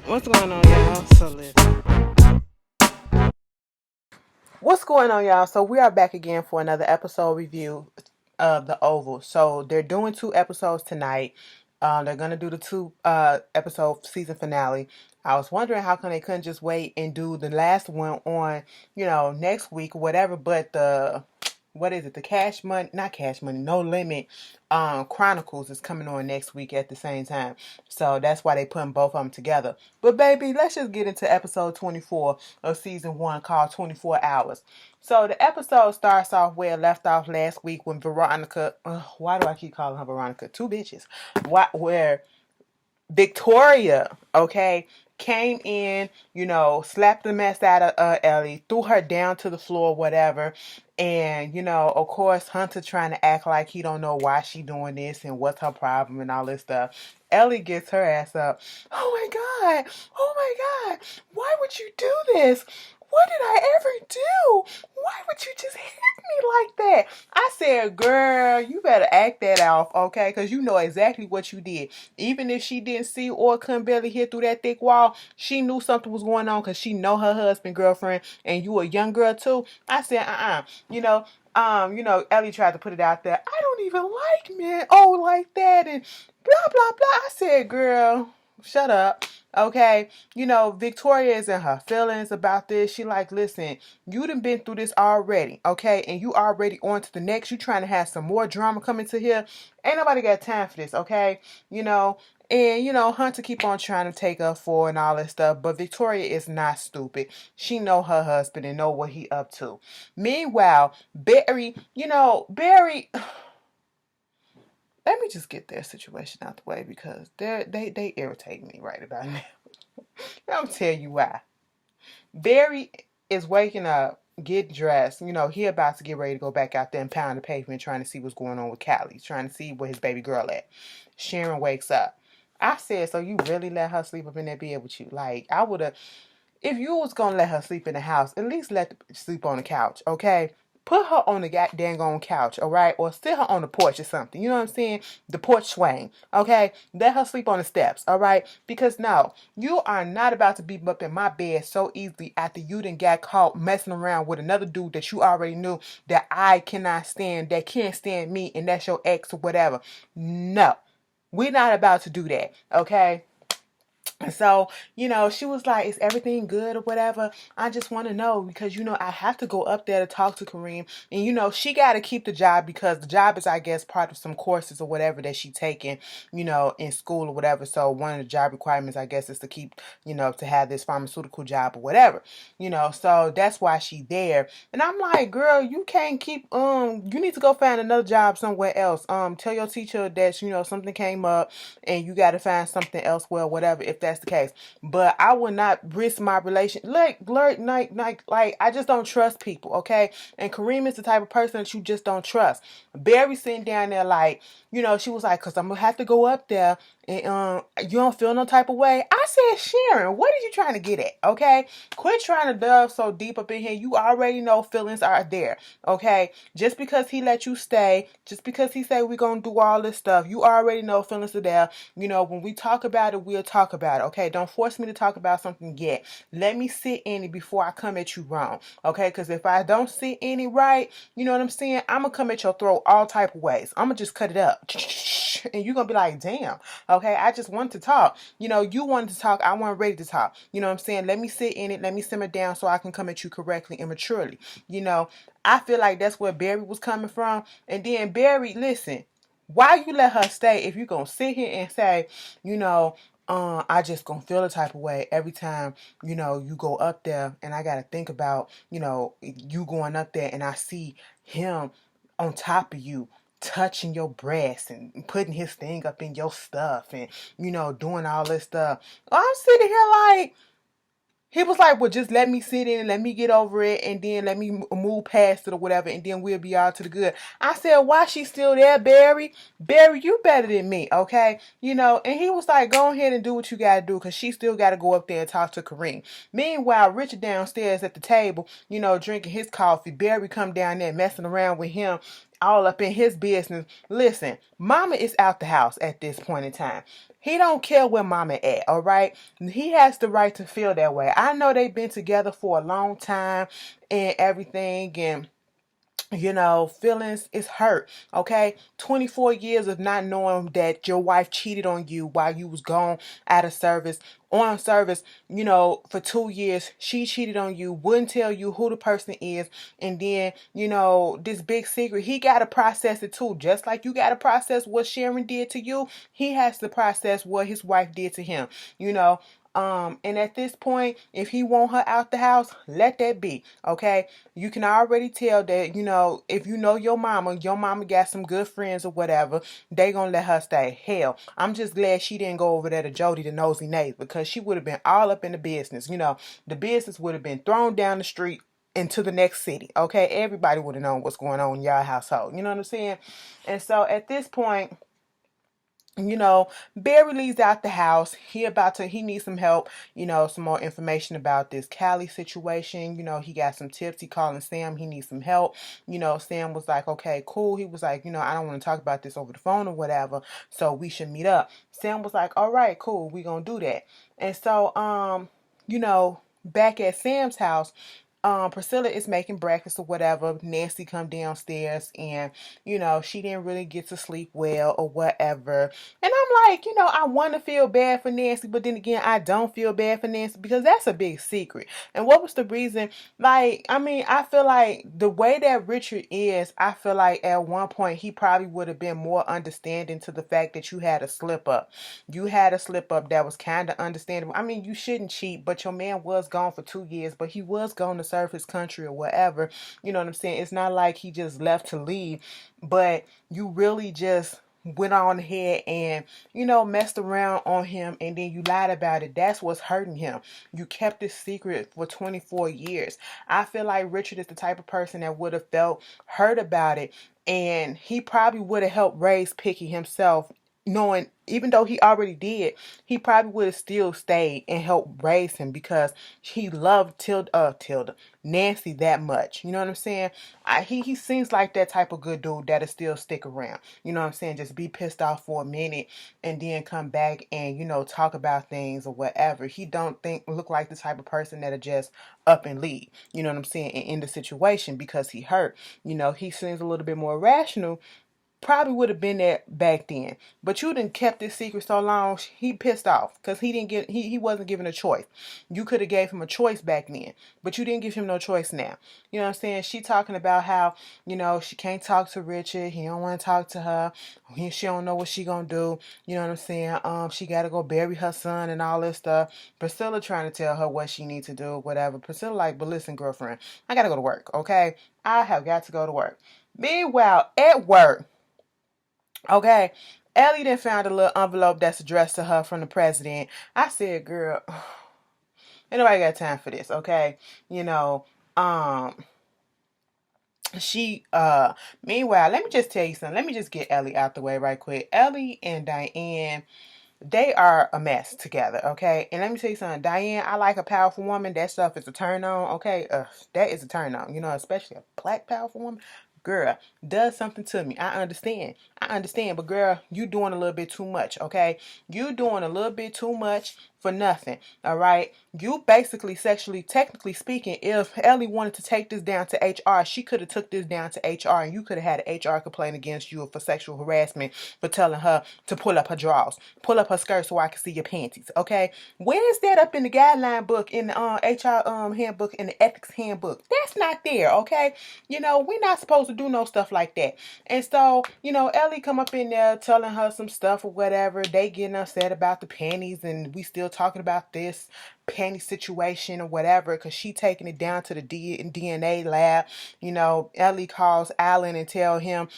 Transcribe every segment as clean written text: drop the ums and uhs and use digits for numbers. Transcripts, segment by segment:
What's going on, y'all? So listen. What's going on, y'all? So we are back again for another episode review of The Oval. So they're doing 2 episodes tonight. They're gonna do the 2 episode season finale. I was wondering how come they couldn't just wait and do the last one on, next week or whatever. But the what is it? The Cash Money, not Cash Money, No Limit Chronicles is coming on next week at the same time. So that's why they putting both of them together. But baby, let's just get into episode 24 of season 1 called 24 Hours. So the episode starts off where it left off last week when Veronica, why do I keep calling her Veronica? Two bitches. Where Victoria, okay, came in, slapped the mess out of Ellie, threw her down to the floor, whatever. And, of course, Hunter trying to act like he don't know why she doing this and what's her problem and all this stuff. Ellie gets her ass up. Oh my God. Oh my God. Why would you do this? What did I ever do? Why would you just hit me like that? I said, girl, you better act that off, okay? Because you know exactly what you did. Even if she didn't see or couldn't barely hear through that thick wall, she knew something was going on because she know her husband, girlfriend, and you a young girl too. I said, Ellie tried to put it out there. I don't even like men. Oh, like that and blah blah blah. I said, girl, shut up. Okay, Victoria is in her feelings about this. She like, listen, you done been through this already, okay? And you already on to the next. You trying to have some more drama coming to here. Ain't nobody got time for this, okay? And Hunter keep on trying to take her for and all that stuff, but Victoria is not stupid. She know her husband and know what he up to. Meanwhile, Barry, Barry. Let me just get their situation out the way because they irritate me right about now. I'm tell you why. Barry is waking up, get dressed. He about to get ready to go back out there and pound the pavement, trying to see what's going on with Callie, trying to see where his baby girl at. Sharon wakes up. I said, so you really let her sleep up in that bed with you? Like, I would have, if you was gonna let her sleep in the house, at least let her sleep on the couch, okay? Put her on the goddamn on couch, all right? Or sit her on the porch or something. You know what I'm saying? The porch swing, okay? Let her sleep on the steps, all right? Because no, you are not about to be up in my bed so easily after you done got caught messing around with another dude that you already knew that I cannot stand, that can't stand me, and that's your ex or whatever. No, we're not about to do that, okay? And so, she was like, is everything good or whatever? I just want to know because, I have to go up there to talk to Kareem. And, she got to keep the job because the job is, I guess, part of some courses or whatever that she taking, in school or whatever. So one of the job requirements, I guess, is to keep, to have this pharmaceutical job or whatever, so that's why she there. And I'm like, girl, you can't keep, you need to go find another job somewhere else. Tell your teacher that, something came up and you got to find something elsewhere, whatever, if that's the case. But I would not risk my relation. Like, I just don't trust people, okay? And Kareem is the type of person that you just don't trust. Barry sitting down there like, she was like, because I'm going to have to go up there and you don't feel no type of way. I said, Sharon, what are you trying to get at, okay? Quit trying to delve so deep up in here. You already know feelings are there, okay? Just because he let you stay, just because he say we're going to do all this stuff, you already know feelings are there. When we talk about it, we'll talk about it, okay? Don't force me to talk about something yet. Let me sit in it before I come at you wrong, okay? Because if I don't sit in it right, you know what I'm saying? I'm going to come at your throat all type of ways. I'm going to just cut it up. And you're going to be like, damn, okay? I just want to talk. You wanted to talk. I wasn't ready to talk. You know what I'm saying? Let me sit in it. Let me simmer down so I can come at you correctly and maturely. I feel like that's where Barry was coming from. And then Barry, listen, why you let her stay if you gonna sit here and say, I just gonna feel a type of way every time, you go up there and I gotta think about, you going up there and I see him on top of you touching your breast and putting his thing up in your stuff and, doing all this stuff. I'm sitting here like, he was like, well, just let me sit in and let me get over it and then let me move past it or whatever and then we'll be all to the good. I said, why she still there, Barry? Barry, you better than me, okay? And he was like, go ahead and do what you got to do because she still got to go up there and talk to Kareem. Meanwhile, Richard downstairs at the table, drinking his coffee. Barry come down there messing around with him all up in his business. Listen, mama is out the house at this point in time. He don't care where mama at, all right? He has the right to feel that way. I know they've been together for a long time and everything, and feelings is hurt, okay? 24 years of not knowing that your wife cheated on you while you was gone out of service, on service, for 2 years. She cheated on you, wouldn't tell you who the person is, and then, this big secret, he got to process it too. Just like you got to process what Sharon did to you, he has to process what his wife did to him, you know. And at this point, if he want her out the house, let that be, okay? You can already tell that, if you know your mama got some good friends or whatever, they gonna let her stay. Hell, I'm just glad she didn't go over there to Jody the nosy neighbor, because she would have been all up in the business. The business would have been thrown down the street into the next city, okay? Everybody would have known what's going on in y'all household. You know what I'm saying? And so at this point, Barry leaves out the house. He needs some help, some more information about this Callie situation. He got some tips. He calling Sam. He needs some help. Sam was like, okay, cool. He was like, I don't want to talk about this over the phone or whatever, so we should meet up. Sam was like, all right, cool. We gonna do that. And so, back at Sam's house, Priscilla is making breakfast or whatever. Nancy come downstairs and, she didn't really get to sleep well or whatever. And I'm like, I want to feel bad for Nancy, but then again, I don't feel bad for Nancy because that's a big secret. And what was the reason? I feel like the way that Richard is, I feel like at one point he probably would have been more understanding to the fact that you had a slip up. You had a slip up that was kind of understandable. You shouldn't cheat, but your man was gone for 2 years, but he was going to serve his country or whatever. You know what I'm saying? It's not like he just left to leave, but you really just went on ahead and, messed around on him, and then you lied about it. That's what's hurting him. You kept this secret for 24 years. I feel like Richard is the type of person that would have felt hurt about it, and he probably would have helped raise Picky himself, knowing, even though he already did, he probably would have still stayed and helped raise him because he loved Tilda, Nancy that much. You know what I'm saying? He seems like that type of good dude that'll still stick around. You know what I'm saying? Just be pissed off for a minute and then come back and, talk about things or whatever. He don't look like the type of person that'll just up and leave. You know what I'm saying? And in the situation because he hurt. He seems a little bit more rational. Probably would have been there back then, but you didn't kept this secret so long. He pissed off because he wasn't given a choice. You could have gave him a choice back then, but you didn't give him no choice now. You know what I'm saying? She talking about how she can't talk to Richard. He don't want to talk to her. She don't know what she gonna do. You know what I'm saying? She got to go bury her son and all this stuff. Priscilla trying to tell her what she needs to do, whatever. Priscilla like, but listen, girlfriend, I gotta go to work. Okay, I have got to go to work. Meanwhile, at work. Okay, Ellie then found a little envelope that's addressed to her from the president. I said, girl, ain't nobody got time for this, okay? Um, meanwhile, let me just tell you something. Let me just get Ellie out the way right quick. Ellie and Diane, they are a mess together, okay? And let me tell you something. Diane, I like a powerful woman. That stuff is a turn on, okay? That is a turn on, especially a black powerful woman. Girl, does something to me. I understand, but girl, you doing a little bit too much, okay? You doing a little bit too much for nothing, all right? You basically sexually, technically speaking, if Ellie wanted to take this down to HR, she could have took this down to HR, and you could have had an HR complaint against you for sexual harassment for telling her to pull up her drawers, pull up her skirt so I can see your panties, okay? Where is that up in the guideline book, in the HR handbook, in the ethics handbook? That's not there, okay? We're not supposed to do no stuff like that. And so, Ellie come up in there telling her some stuff or whatever. They getting upset about the panties, and we still talking about this panty situation or whatever, because she taking it down to the DNA lab. Ellie calls Alan and tell him,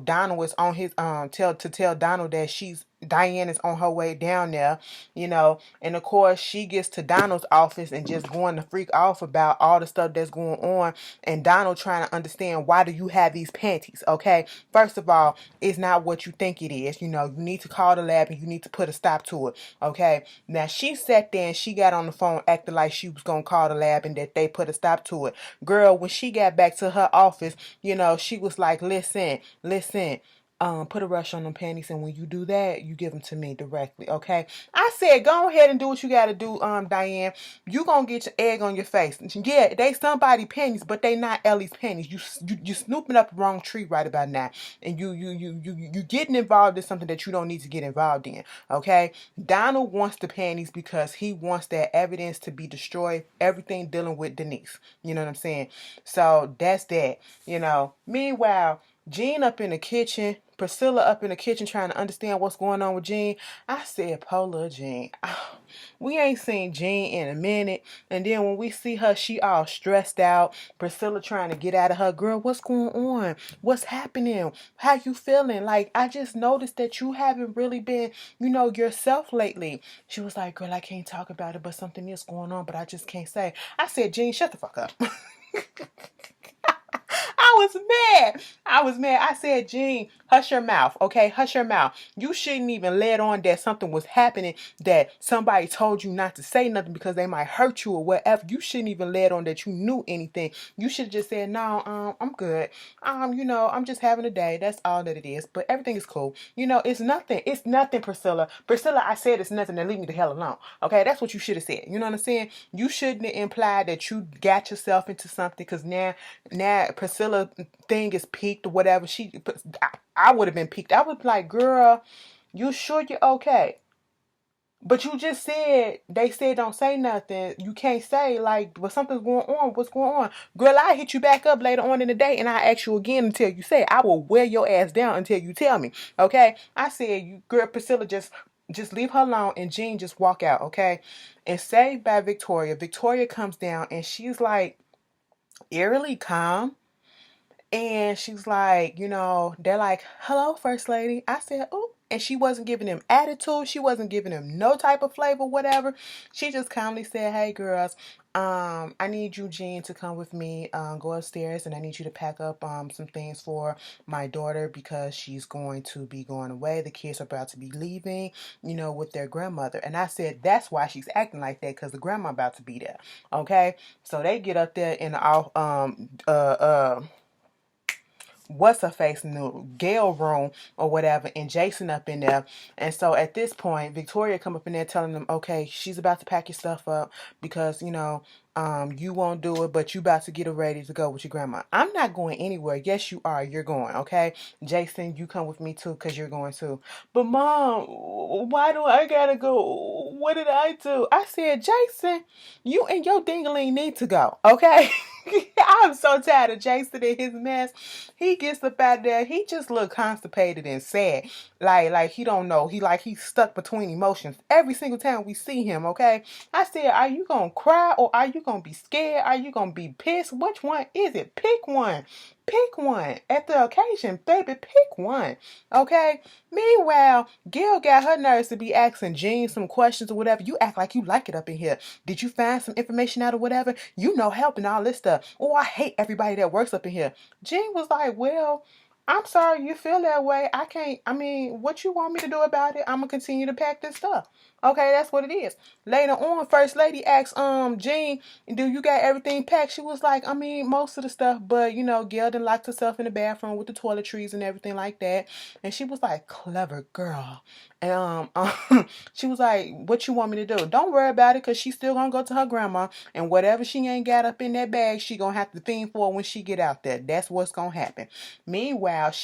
Donald is on his tell Donald that Diane is on her way down there, and of course she gets to Donald's office and just going to freak off about all the stuff that's going on, and Donald trying to understand, why do you have these panties, okay? First of all, it's not what you think it is. You need to call the lab and you need to put a stop to it, okay? Now she sat there and she got on the phone acting like she was gonna call the lab and that they put a stop to it. Girl, when she got back to her office, she was like, listen, put a rush on them panties, and when you do that, you give them to me directly, okay? I said, go ahead and do what you gotta do, Diane. You gonna get your egg on your face. Yeah, they somebody panties, but they not Ellie's panties. You snooping up the wrong tree right about now, and you getting involved in something that you don't need to get involved in, okay? Donald wants the panties because he wants that evidence to be destroyed. Everything dealing with Denise, you know what I'm saying? So that's that. Meanwhile, Jean up in the kitchen, Priscilla up in the kitchen trying to understand what's going on with Jean. I said, Pola Jean. We ain't seen Jean in a minute. And then when we see her, she all stressed out. Priscilla trying to get out of her. Girl, what's going on? What's happening? How you feeling? Like, I just noticed that you haven't really been, yourself lately. She was like, girl, I can't talk about it, but something is going on, but I just can't say. I said, Jean, shut the fuck up. I was mad. I said, Jean, hush your mouth, okay? Hush your mouth. You shouldn't even let on that something was happening, that somebody told you not to say nothing because they might hurt you or whatever. You shouldn't even let on that you knew anything. You should have just said, no, I'm good. I'm just having a day. That's all that it is. But everything is cool. It's nothing. It's nothing, Priscilla. Priscilla, I said it's nothing. Then leave me the hell alone. Okay? That's what you should have said. You know what I'm saying? You shouldn't have implied that you got yourself into something, because now Priscilla thing is peaked or whatever. I would have been peaked. I would be like, girl, you sure you're okay? But you just said, they said don't say nothing. You can't say, like, but something's going on. What's going on? Girl, I hit you back up later on in the day and I ask you again until you say, I will wear your ass down until you tell me. Okay? I said, you girl, Priscilla, just leave her alone, and Jean just walk out, okay? And saved by Victoria. Victoria comes down and she's like eerily calm. And she's like, they're like, hello, First Lady. I said, oh. And she wasn't giving him attitude. She wasn't giving him no type of flavor, whatever. She just calmly said, hey, girls, I need you, Jean, to come with me, go upstairs, and I need you to pack up some things for my daughter because she's going to be going away. The kids are about to be leaving, with their grandmother. And I said, that's why she's acting like that, because the grandma about to be there. Okay? So they get up there in the what's her face in the Gail room or whatever, and Jason up in there. And so at this point, Victoria come up in there telling them, okay, she's about to pack your stuff up because, you won't do it, but you about to get her ready to go with your grandma. I'm not going anywhere. Yes, you are. You're going, okay? Jason, you come with me too, because you're going too. But Mom, why do I gotta go? What did I do? I said, Jason, you and your dingaling need to go, okay? I'm so tired of Jason and his mess. He gets up out there. He just look constipated and sad. Like he don't know. He's stuck between emotions every single time we see him, okay? I said, are you gonna cry or are you gonna be scared? Are you gonna be pissed? Which one is it? Pick one. Pick one. At the occasion, baby, pick one. Okay? Meanwhile, Gail got her nerves to be asking Jean some questions or whatever. You act like you like it up in here. Did you find some information out or whatever? Helping all this stuff. Oh, I hate everybody that works up in here. Jean was like, well, I'm sorry you feel that way. What you want me to do about it? I'm going to continue to pack this stuff. Okay, that's what it is. Later on, First Lady asked Jean, do you got everything packed? She was like, most of the stuff, but Gail done locked herself in the bathroom with the toiletries and everything like that. And she was like, clever girl. And she was like, what you want me to do? Don't worry about it, because she's still gonna go to her grandma, and whatever she ain't got up in that bag, she gonna have to fiend for when she get out there. That's what's gonna happen. Meanwhile,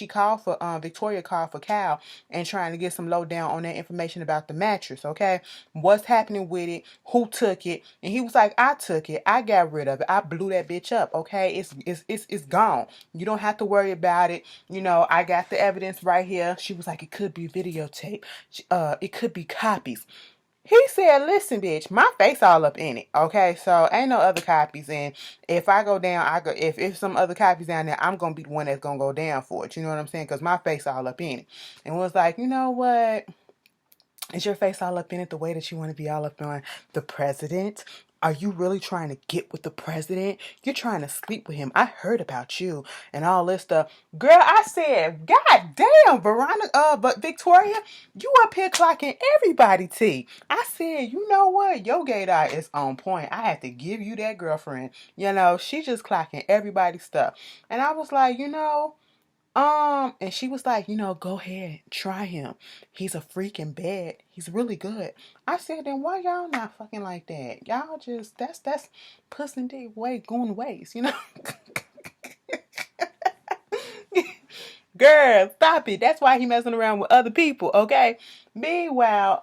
Victoria called for Cal and trying to get some lowdown on that information about the mattress, okay? What's happening with it? Who took it? And he was like, I took it. I got rid of it. I blew that bitch up, okay? It's gone. You don't have to worry about it. I got the evidence right here. She was like, it could be videotape. It could be copies. He said, listen, bitch, my face all up in it, okay? So ain't no other copies. And if I go down, if some other copies down there, I'm going to be the one that's going to go down for it. You know what I'm saying? Because my face all up in it. And was like, you know what? Is your face all up in it the way that you want to be all up on the president? Are you really trying to get with the president? You're trying to sleep with him. I heard about you and all this stuff. Girl, I said, God damn, Veronica, but Victoria, you up here clocking everybody tea. I said, you know what? Your gaydar is on point. I had to give you that girlfriend. You know, she just clocking everybody's stuff. And I was like, and she was like, go ahead, try him. He's a freaking bed. He's really good. I said, then why y'all not fucking like that? Y'all just that's puss and dick way going ways. Girl, stop it. That's why he messing around with other people, okay? Meanwhile,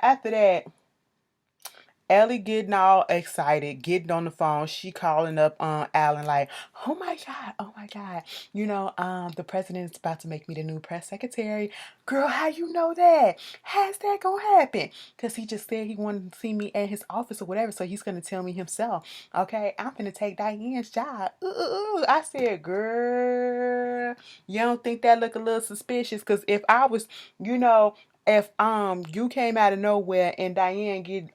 after that, Ellie getting all excited, getting on the phone. She calling up Alan like, oh my God. The president's about to make me the new press secretary. Girl, how you know that? How's that gonna happen? Because he just said he wanted to see me at his office or whatever, so he's gonna tell me himself. Okay, I'm gonna take Diane's job. I said, girl, you don't think that look a little suspicious? Because if I was, if you came out of nowhere and Diane get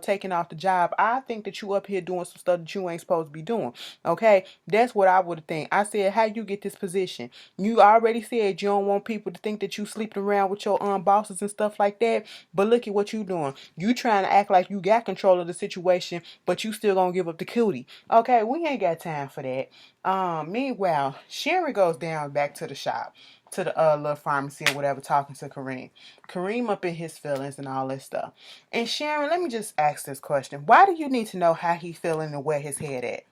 taken off the job, I think that you up here doing some stuff that you ain't supposed to be doing. Okay, that's what I would think. I said, how you get this position? You already said you don't want people to think that you sleeping around with your bosses and stuff like that. But look at what you doing. You trying to act like you got control of the situation, but you still gonna give up the cootie. Okay, we ain't got time for that. Meanwhile, Sherry goes down back to the shop, to the little pharmacy or whatever, talking to Kareem. Kareem up in his feelings and all this stuff. And Sharon, let me just ask this question. Why do you need to know how he feeling and where his head at?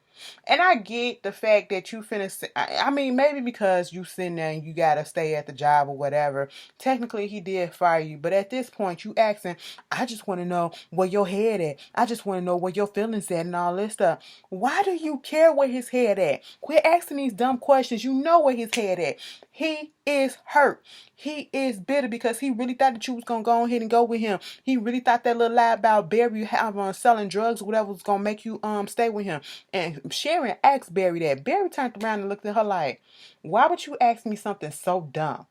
And I get the fact that you finna, I mean, maybe because you sitting there and you gotta stay at the job or whatever. Technically, he did fire you. But at this point, you asking, I just want to know where your head at. I just want to know where your feelings at and all this stuff. Why do you care where his head at? Quit asking these dumb questions. You know where his head at. He is hurt. He is bitter because he really thought that you was going to go ahead and go with him. He really thought that little lie about Barry selling drugs or whatever was going to make you stay with him. And Sharon asked Barry that. Barry turned around and looked at her like, why would you ask me something so dumb?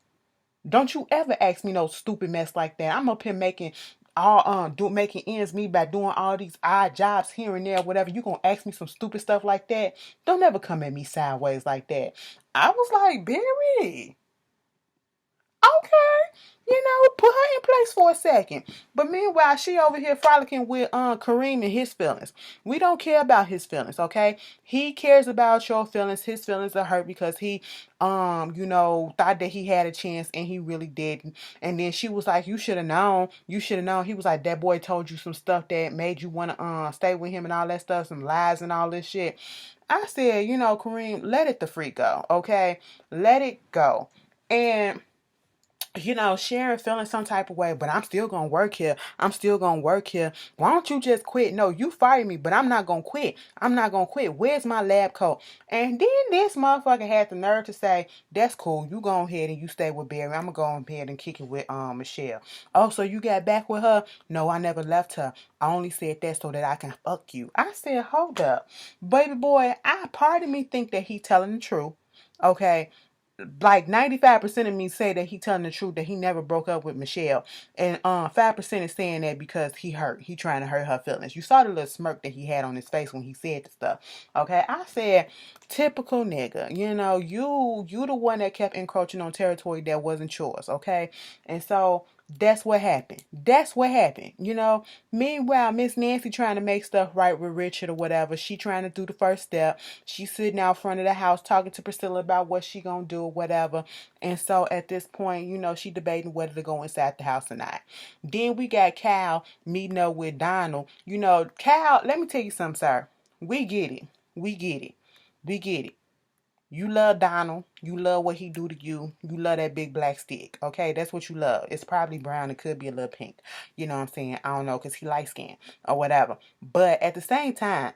Don't you ever ask me no stupid mess like that. I'm up here making making ends meet by doing all these odd jobs here and there, whatever. You gonna ask me some stupid stuff like that? Don't ever come at me sideways like that. I was like, Barry, okay, put her in place for a second. But meanwhile, she over here frolicking with Kareem and his feelings. We don't care about his feelings, okay? He cares about your feelings. His feelings are hurt because he thought that he had a chance and he really didn't. And then she was like, you should have known. You should have known. He was like, that boy told you some stuff that made you want to stay with him and all that stuff, some lies and all this shit. I said, Kareem, let it the freak go, okay? Let it go. And Sharon feeling some type of way, but I'm still gonna work here. I'm still gonna work here. Why don't you just quit? No, you fired me, but I'm not gonna quit. I'm not gonna quit. Where's my lab coat? And then this motherfucker had the nerve to say, that's cool. You go ahead and you stay with Barry. I'm gonna go ahead and kick it with Michelle. Oh, so you got back with her? No, I never left her. I only said that so that I can fuck you. I said, hold up. Baby boy, part of me think that he telling the truth. Okay, like 95% of me say that he telling the truth, that he never broke up with Michelle, and 5% is saying that because he trying to hurt her feelings. You saw the little smirk that he had on his face when he said the stuff. Okay, I said, typical nigga. You the one that kept encroaching on territory that wasn't yours. Okay, and so that's what happened. That's what happened. Meanwhile, Miss Nancy trying to make stuff right with Richard or whatever. She trying to do the first step. She sitting out front of the house talking to Priscilla about what she gonna do or whatever. And so at this point, she debating whether to go inside the house or not. Then we got Cal meeting up with Donald. Cal, let me tell you something, sir. We get it. We get it. We get it. You love Donald. You love what he do to you. You love that big black stick. Okay, that's what you love. It's probably brown. It could be a little pink. You know what I'm saying? I don't know, because he light skinned or whatever. But at the same time,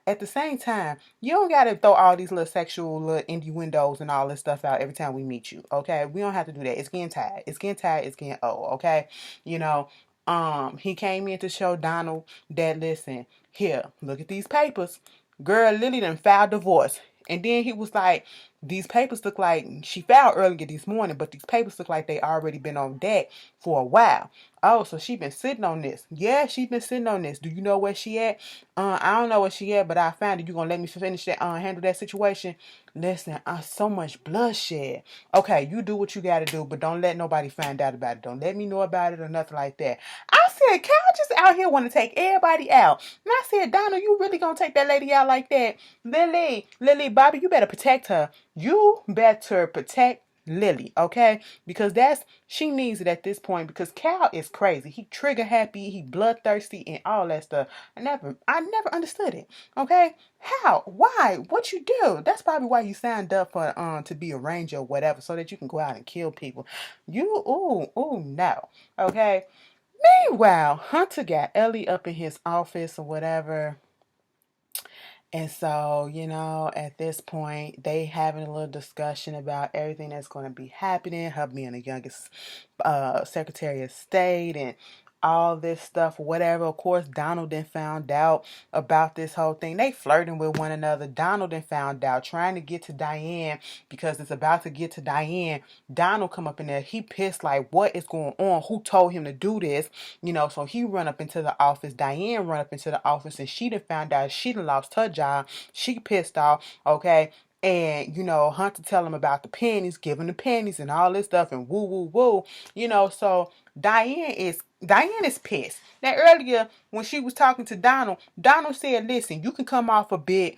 you don't got to throw all these little sexual little innuendos and all this stuff out every time we meet you. Okay, we don't have to do that. It's getting tired. It's getting tired. It's getting old. Okay, he came in to show Donald that, listen, here, look at these papers. Girl, Lily done filed divorce. And then he was like, these papers look like she filed earlier this morning, but these papers look like they already been on deck for a while. Oh, so she been sitting on this. Yeah, she been sitting on this. Do you know where she at? I don't know where she at, but I found it. You gonna let me finish that, handle that situation? Listen, so much bloodshed. Okay, you do what you gotta do, but don't let nobody find out about it. Don't let me know about it or nothing like that. I said, Cal just out here want to take everybody out. And I said, Donald, you really gonna take that lady out like that? Lily, Bobby, you better protect her. You better protect Lily, okay? Because she needs it at this point, because Cal is crazy. He trigger happy, he bloodthirsty, and all that stuff. I never understood it. Okay? How? Why? What you do? That's probably why you signed up for to be a ranger or whatever, so that you can go out and kill people. No. Okay? Meanwhile, Hunter got Ellie up in his office or whatever. And so, at this point, they having a little discussion about everything that's going to be happening, her being the youngest Secretary of State and all this stuff, whatever. Of course, Donald then found out about this whole thing. They flirting with one another. Donald then found out, trying to get to Diane, because it's about to get to Diane. Donald come up in there. He pissed, like, what is going on? Who told him to do this? So he run up into the office. Diane run up into the office, and she done found out she done lost her job. She pissed off, okay? And, Hunter tell him about the pennies, giving the pennies and all this stuff, and woo. So Diane is pissed. Now, earlier, when she was talking to Donald said, listen, you can come off a bit.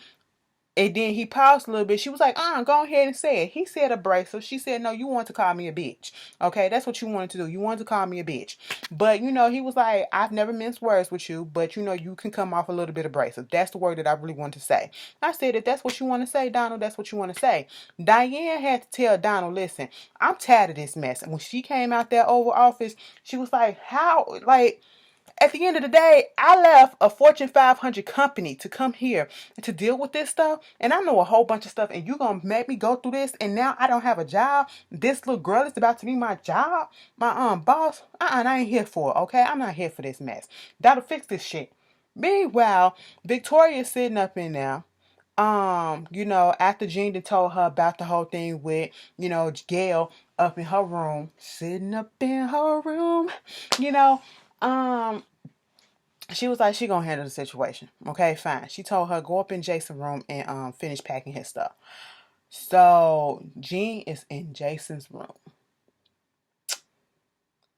And then he paused a little bit. She was like, go ahead and say it. He said abrasive. She said, no, you want to call me a bitch. Okay, that's what you wanted to do. You wanted to call me a bitch. But, he was like, I've never minced words with you, but, you can come off a little bit abrasive. That's the word that I really want to say. I said, if that's what you want to say, Donald, that's what you want to say. Diane had to tell Donald, listen, I'm tired of this mess. And when she came out that Oval Office, she was like, how, like... At the end of the day, I left a Fortune 500 company to come here to deal with this stuff. And I know a whole bunch of stuff. And you going to make me go through this. And now I don't have a job. This little girl is about to be my job. My boss. I ain't here for it. Okay? I'm not here for this mess. That'll fix this shit. Meanwhile, Victoria's sitting up in there. After Jean told her about the whole thing with, Gail up in her room. Sitting up in her room. She was like, she gonna handle the situation. Okay, fine. She told her, go up in Jason's room and finish packing his stuff. So Jean is in Jason's room.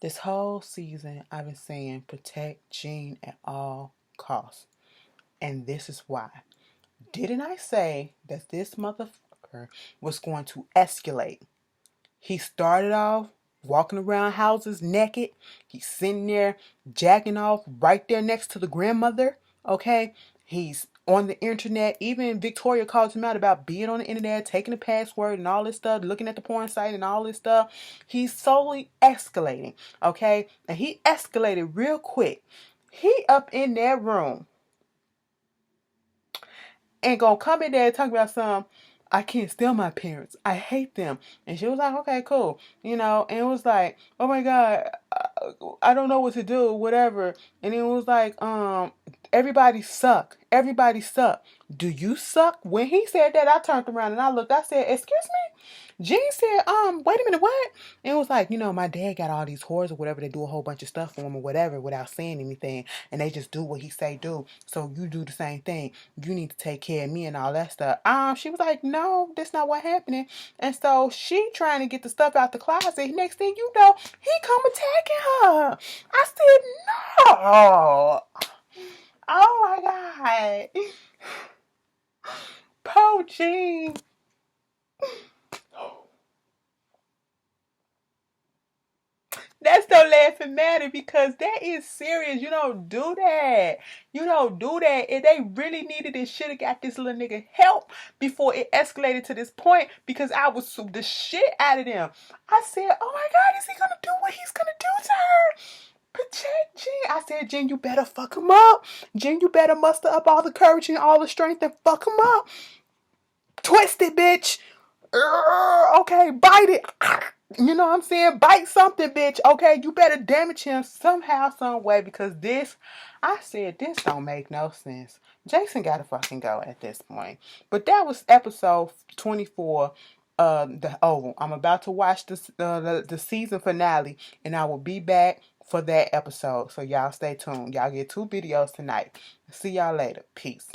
This whole season, I've been saying protect Jean at all costs. And this is why. Didn't I say that this motherfucker was going to escalate? He started off walking around houses naked. He's sitting there jacking off right there next to the grandmother. Okay? He's on the internet. Even Victoria called him out about being on the internet, taking the password and all this stuff, looking at the porn site and all this stuff. He's slowly escalating. Okay? And he escalated real quick. He up in that room and gonna come in there and talk about I can't stand my parents. I hate them. And she was like, okay, cool. And it was like, oh my God, I don't know what to do, whatever. And it was like, everybody suck. Everybody suck. Do you suck? When he said that, I turned around and I looked, I said, excuse me? Jean said, wait a minute, what? And it was like, my dad got all these whores or whatever. They do a whole bunch of stuff for him or whatever without saying anything. And they just do what he say do. So you do the same thing. You need to take care of me and all that stuff. She was like, no, that's not what happening. And so she trying to get the stuff out the closet. Next thing you know, he come attacking her. I said, no. Oh my God. Poor Jean. That's no laughing matter, because that is serious. You don't do that. You don't do that. If they really needed it, should have got this little nigga help before it escalated to this point, because I was the shit out of them. I said, oh my God, is he going to do what he's going to do to her? Protect Jean. I said, Jean, you better fuck him up. Jean, you better muster up all the courage and all the strength and fuck him up. Twist it, bitch. Okay, bite it. You know what I'm saying? Bite something, bitch. Okay, you better damage him somehow, some way, because this, I said, this don't make no sense. Jason gotta fucking go at this point. But that was episode 24. I'm about to watch the season finale, and I will be back for that episode. So y'all stay tuned. Y'all get 2 videos tonight. See y'all later. Peace.